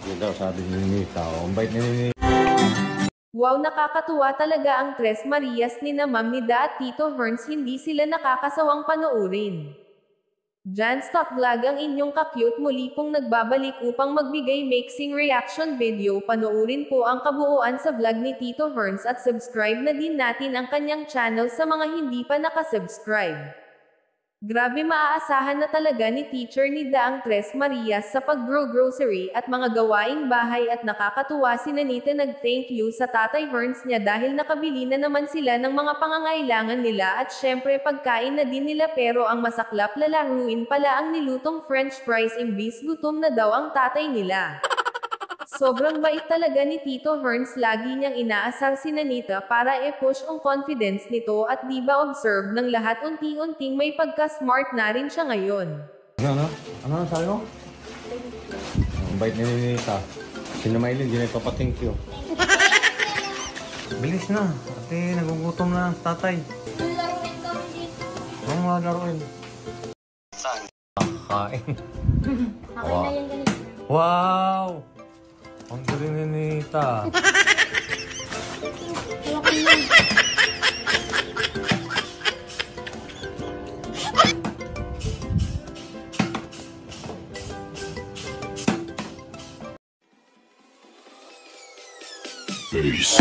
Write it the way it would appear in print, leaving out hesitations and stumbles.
Thank you daw, sabi ni Ninita. Ang bait ni Ninita. Wow, nakakatuwa talaga ang Tres Marias ni na Ma'am Nida at Tito Herns, hindi sila nakakasawang panoorin. Jan Stock Vlog ang inyong ka-cute, muli pong nagbabalik upang magbigay mixing reaction video. Panoorin po ang kabuuan sa vlog ni Tito Herns at subscribe na din natin ang kanyang channel sa mga hindi pa nakasubscribe. Grabe, maaasahan na talaga ni Teacher Nida ang Tres Marias sa pag-grow grocery at mga gawaing bahay, at nakakatuwa si Nanita nag-thank you sa Tatay Herns niya dahil nakabili na naman sila ng mga pangangailangan nila at syempre pagkain na din nila, pero ang masaklap, lalaruin pala ang nilutong french fries imbis gutom na daw ang tatay nila. Sobrang bait talaga ni Tito Herns, lagi niyang inaasar si Nanita para i-push ang confidence nito, at di ba observe ng lahat, unti-unting may pagka-smart na rin siya ngayon. Ano sabi mo? Ang bait ni Ninita. Si Maylin, di na ipapa-thank you. Bilis na, ate nagugutom na ang tatay. Laruin kami dito. Ano nga laruin? Saan? Kakain. Akin na yan ganito. Wow! Ang galing ni Ninita. Peace.